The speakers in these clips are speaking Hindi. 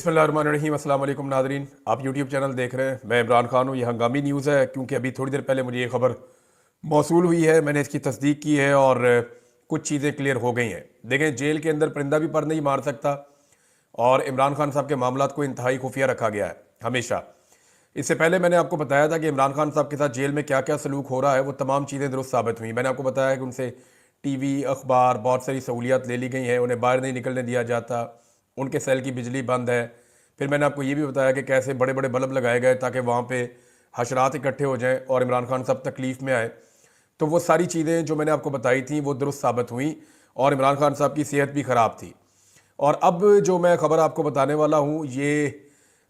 बिस्मिल्लाहिर्रहमानिर्रहीम। अस्सलाम वालेकुम नाज़रीन, आप यूट्यूब चैनल देख रहे हैं। मैं इमरान खान हूँ। ये हंगामी न्यूज़ है क्योंकि अभी थोड़ी देर पहले मुझे ये खबर मौसूल हुई है। मैंने इसकी तस्दीक की है और कुछ चीज़ें क्लियर हो गई हैं। देखें, जेल के अंदर परिंदा भी पर नहीं मार सकता और इमरान खान साहब के मामलात को इंतहाई खुफिया रखा गया है हमेशा। इससे पहले मैंने आपको बताया था कि इमरान खान साहब के साथ जेल में क्या क्या सलूक हो रहा है, वो तमाम चीज़ें दुरुस्त साबित हुई। मैंने आपको बताया कि उनसे टीवी, अखबार, बहुत सारी सहूलियात ले ली गई हैं, उन्हें बाहर नहीं निकलने दिया जाता, उनके सेल की बिजली बंद है। फिर मैंने आपको ये भी बताया कि कैसे बड़े बड़े बल्ब लगाए गए ताकि वहाँ पे हशरात इकट्ठे हो जाएं और इमरान खान साहब तकलीफ़ में आए। तो वो सारी चीज़ें जो मैंने आपको बताई थी वो दुरुस्त साबित हुई और इमरान खान साहब की सेहत भी ख़राब थी। और अब जो मैं ख़बर आपको बताने वाला हूँ ये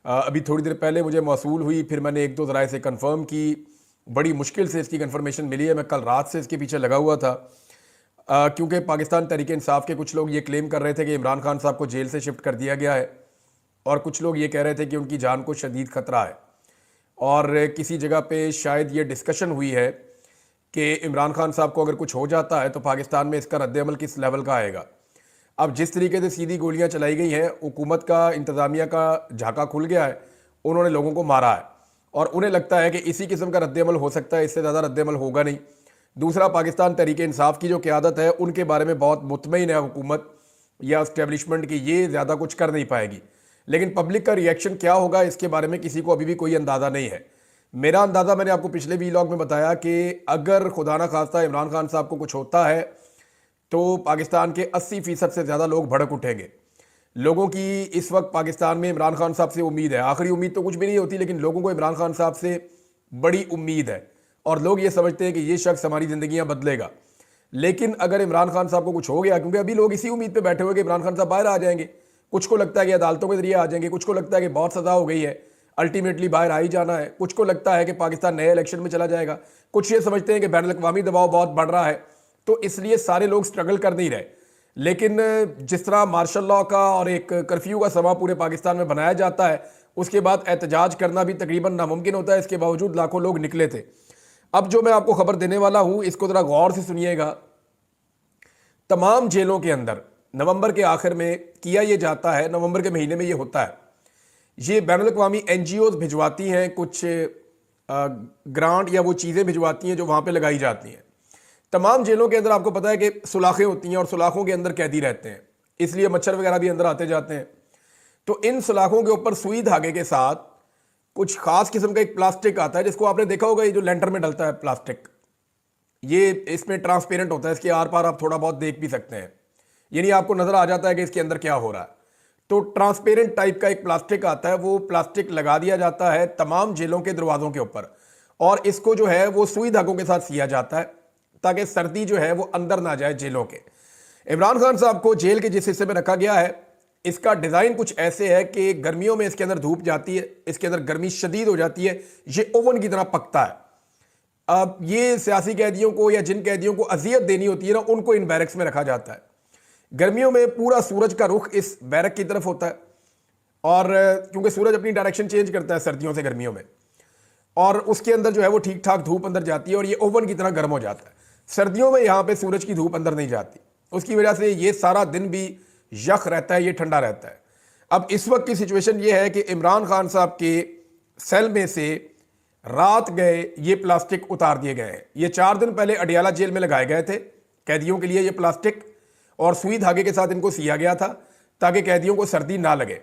अभी थोड़ी देर पहले मुझे मौसूल हुई। फिर मैंने एक दो ज़राए से कंफर्म की, बड़ी मुश्किल से इसकी कंफर्मेशन मिली है। मैं कल रात से इसके पीछे लगा हुआ था क्योंकि पाकिस्तान तहरीक इंसाफ के कुछ लोग ये क्लेम कर रहे थे कि इमरान खान साहब को जेल से शिफ्ट कर दिया गया है और कुछ लोग ये कह रहे थे कि उनकी जान को शदीद ख़तरा है। और किसी जगह पे शायद ये डिस्कशन हुई है कि इमरान खान साहब को अगर कुछ हो जाता है तो पाकिस्तान में इसका रद्द-ए-अमल किस लेवल का आएगा। अब जिस तरीके से सीधी गोलियां चलाई गई हैं, हुकूमत का, इंतज़ामिया का झाका खुल गया है, उन्होंने लोगों को मारा है और उन्हें लगता है कि इसी किस्म का रद्द-ए-अमल हो सकता है, इससे ज़्यादा रद्द-ए-अमल होगा नहीं। दूसरा, पाकिस्तान तहरीक इंसाफ की जो क़यादत है उनके बारे में बहुत मुतमईन है हुकूमत या इस्टेब्लिशमेंट की, ये ज़्यादा कुछ कर नहीं पाएगी। लेकिन पब्लिक का रिएक्शन क्या होगा इसके बारे में किसी को अभी भी कोई अंदाज़ा नहीं है। मेरा अंदाज़ा मैंने आपको पिछले वीलॉग में बताया कि अगर खुदा ना खास्ता इमरान खान साहब को कुछ होता है तो पाकिस्तान के 80% से ज़्यादा लोग भड़क उठेंगे। लोगों की इस वक्त पाकिस्तान में इमरान खान साहब से उम्मीद है। आखिरी उम्मीद तो कुछ भी नहीं होती, लेकिन लोगों को इमरान खान साहब से बड़ी उम्मीद है और लोग ये समझते हैं कि ये शख्स हमारी ज़िंदगियाँ बदलेगा। लेकिन अगर इमरान खान साहब को कुछ हो गया, क्योंकि अभी लोग इसी उम्मीद पर बैठे हुए कि इमरान खान साहब बाहर आ जाएंगे, कुछ को लगता है कि अदालतों के जरिए आ जाएंगे, कुछ को लगता है कि बहुत सज़ा हो गई है, अल्टीमेटली बाहर आ ही जाना है, कुछ को लगता है कि पाकिस्तान नए इलेक्शन में चला जाएगा, कुछ ये समझते हैं कि बैनुल अक़वामी दबाव बहुत बढ़ रहा है, तो इसलिए सारे लोग स्ट्रगल कर नहीं रहे। लेकिन जिस तरह मार्शल लॉ का और एक कर्फ्यू का समा पूरे पाकिस्तान में बनाया जाता है, उसके बाद एहतजाज करना भी तकरीबन नामुमकिन होता है। इसके बावजूद लाखों लोग निकले थे। अब जो मैं आपको खबर देने वाला हूं इसको ज़रा गौर से सुनिएगा। तमाम जेलों के अंदर नवंबर के आखिर में किया यह जाता है, नवंबर के महीने में ये होता है, ये बैनुल अक़वामी NGOs भिजवाती हैं कुछ ग्रांट या वो चीज़ें भिजवाती हैं जो वहाँ पे लगाई जाती हैं। तमाम जेलों के अंदर आपको पता है कि सुलाखें होती हैं और सुलाखों के अंदर कैदी रहते हैं, इसलिए मच्छर वगैरह भी अंदर आते जाते हैं। तो इन सुलाखों के ऊपर सुई धागे के साथ कुछ खास किस्म का एक प्लास्टिक आता है, जिसको आपने देखा होगा, ये जो लेंटर में डलता है प्लास्टिक, ये इसमें ट्रांसपेरेंट होता है, इसके आर पार आप थोड़ा बहुत देख भी सकते हैं, यानी आपको नजर आ जाता है कि इसके अंदर क्या हो रहा है। तो ट्रांसपेरेंट टाइप का एक प्लास्टिक आता है, वो प्लास्टिक लगा दिया जाता है तमाम जेलों के दरवाजों के ऊपर और इसको जो है वो सुई धागों के साथ सिया जाता है ताकि सर्दी जो है वो अंदर ना जाए जेलों के। इमरान खान साहब को जेल के जिस हिस्से में रखा गया है, इसका डिज़ाइन कुछ ऐसे है कि गर्मियों में इसके अंदर धूप जाती है, इसके अंदर गर्मी शदीद हो जाती है, ये ओवन की तरह पकता है। अब ये सियासी कैदियों को या जिन कैदियों को अजियत देनी होती है ना, उनको इन बैरक्स में रखा जाता है। गर्मियों में पूरा सूरज का रुख इस बैरक की तरफ होता है और क्योंकि सूरज अपनी डायरेक्शन चेंज करता है सर्दियों से गर्मियों में, और उसके अंदर जो है वो ठीक ठाक धूप अंदर जाती है और ये ओवन की तरह गर्म हो जाता है। सर्दियों में यहाँ पे सूरज की धूप अंदर नहीं जाती, उसकी वजह से ये सारा दिन भी यख रहता है, ये ठंडा रहता है। अब इस वक्त की सिचुएशन ये है कि इमरान खान साहब के सेल में से रात गए ये प्लास्टिक उतार दिए गए हैं। ये 4 दिन पहले अडियाला जेल में लगाए गए थे कैदियों के लिए ये प्लास्टिक, और सुई धागे के साथ इनको सिया गया था ताकि कैदियों को सर्दी ना लगे।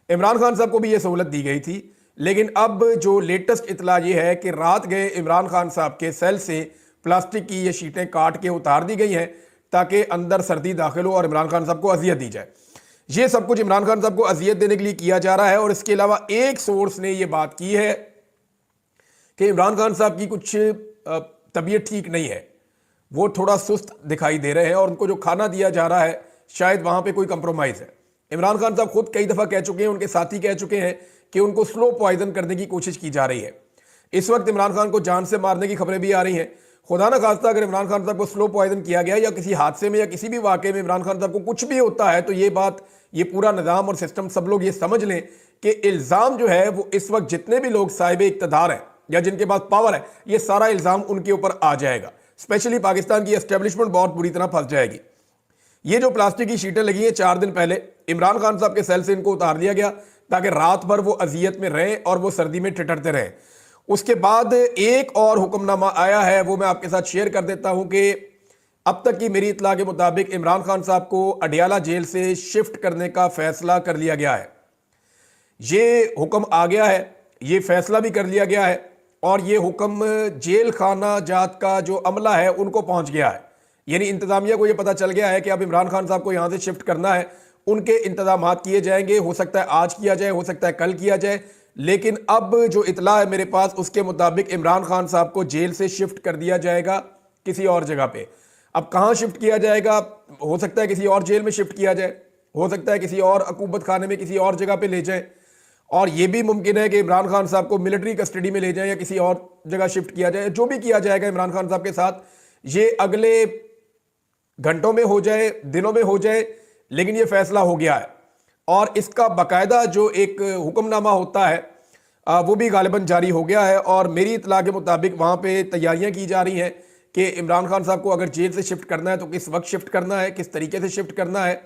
इमरान खान साहब को भी ये सहूलत दी गई थी, लेकिन अब जो लेटेस्ट इतला ये है कि रात गए इमरान खान साहब के सेल से प्लास्टिक की ये शीटें काट के उतार दी गई हैं ताकि अंदर सर्दी दाखिल हो और इमरान खान साहब को अजियत दी जाए। ये सब कुछ इमरान खान साहब को अजियत देने के लिए किया जा रहा है। और इसके अलावा एक सोर्स ने यह बात की है कि इमरान खान साहब की कुछ तबीयत ठीक नहीं है, वो थोड़ा सुस्त दिखाई दे रहे हैं और उनको जो खाना दिया जा रहा है शायद वहां पे कोई कंप्रोमाइज है। इमरान खान साहब खुद कई दफा कह चुके हैं, उनके साथी कह चुके हैं कि उनको स्लो पॉइजन करने की कोशिश की जा रही है। इस वक्त इमरान खान को जान से मारने की खबरें भी आ रही हैं। खुदा ना खास्ता अगर इमरान खान साहब को स्लो पॉइजन किया गया या किसी हादसे में या किसी भी वाकये में इमरान खान साहब को कुछ भी होता है, तो ये बात, ये पूरा निज़ाम और सिस्टम, सब लोग ये समझ लें कि इल्ज़ाम जो है वो इस वक्त जितने भी लोग साहिब इक़्तिदार हैं या जिनके पास पावर है, ये सारा इल्ज़ाम उनके ऊपर आ जाएगा। स्पेशली पाकिस्तान की एस्टेब्लिशमेंट बहुत बुरी तरह फंस जाएगी। ये जो प्लास्टिक की शीटें लगी हैं 4 दिन पहले इमरान खान साहब के सेल से इनको उतार लिया गया ताकि रात भर वो अजियत में रहें और वो सर्दी में ठिठरते रहें। उसके बाद एक और हुक्मनामा आया है, वो मैं आपके साथ शेयर कर देता हूं कि अब तक की मेरी इत्तला के मुताबिक इमरान खान साहब को अडियाला जेल से शिफ्ट करने का फैसला कर लिया गया है। ये हुक्म आ गया है, ये फैसला भी कर लिया गया है और ये हुक्म जेल खाना जात का जो अमला है उनको पहुंच गया है। यानी इंतजामिया को ये पता चल गया है कि अब इमरान खान साहब को यहां से शिफ्ट करना है, उनके इंतजाम किए जाएंगे। हो सकता है आज किया जाए, हो सकता है कल किया जाए, लेकिन अब जो इतला है मेरे पास उसके मुताबिक इमरान खान साहब को जेल से शिफ्ट कर दिया जाएगा किसी और जगह पे। अब कहां शिफ्ट किया जाएगा, हो सकता है किसी और जेल में शिफ्ट किया जाए, हो सकता है किसी और अकूबत खाने में किसी और जगह पे ले जाए, और यह भी मुमकिन है कि इमरान खान साहब को मिलिट्री कस्टडी में ले जाए या किसी और जगह शिफ्ट किया जाए। जो भी किया जाएगा इमरान खान साहब के साथ, ये अगले घंटों में हो जाए, दिनों में हो जाए, लेकिन यह फैसला हो गया है। और इसका बाकायदा जो एक हुक्मनामा होता है वो भी गालिबन जारी हो गया है। और मेरी इतला के मुताबिक वहां पे तैयारियां की जा रही हैं कि इमरान खान साहब को अगर जेल से शिफ्ट करना है तो किस वक्त शिफ्ट करना है, किस तरीके से शिफ्ट करना है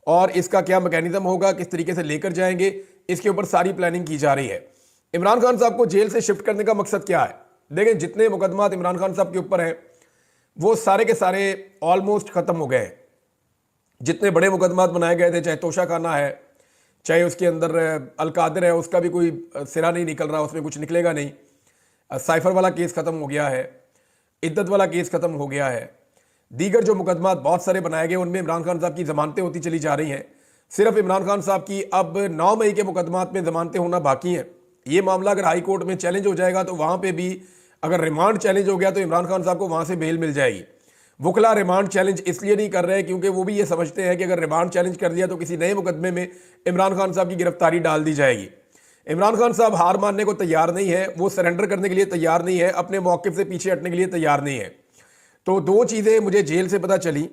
और इसका क्या मैकेनिज्म होगा, किस तरीके से लेकर जाएंगे, इसके ऊपर सारी प्लानिंग की जा रही है। इमरान खान साहब को जेल से शिफ्ट करने का मकसद क्या है? देखें, जितने मुकदमात इमरान खान साहब के ऊपर हैं वो सारे के सारे ऑलमोस्ट खत्म हो गए हैं। जितने बड़े मुकदमात बनाए गए थे, चाहे तोशा खाना है, चाहे उसके अंदर अलकादर है, उसका भी कोई सिरा नहीं निकल रहा, उसमें कुछ निकलेगा नहीं। साइफर वाला केस खत्म हो गया है, इद्दत वाला केस खत्म हो गया है। दीगर जो मुकदमात बहुत सारे बनाए गए उनमें इमरान खान साहब की जमानतें होती चली जा रही हैं। सिर्फ इमरान खान साहब की अब 9 मई के मुकदमात में जमानतें होना बाकी हैं। ये मामला अगर हाई कोर्ट में चैलेंज हो जाएगा तो वहाँ पे भी अगर रिमांड चैलेंज हो गया तो इमरान खान साहब को वहाँ से बेल मिल जाएगी। वकला रिमांड चैलेंज इसलिए नहीं कर रहे क्योंकि वो भी ये समझते हैं कि अगर रिमांड चैलेंज कर दिया तो किसी नए मुकदमे में इमरान खान साहब की गिरफ्तारी डाल दी जाएगी। इमरान खान साहब हार मानने को तैयार नहीं है, वो सरेंडर करने के लिए तैयार नहीं है, अपने मौक़िफ़ से पीछे हटने के लिए तैयार नहीं है। तो दो चीज़ें मुझे जेल से पता चली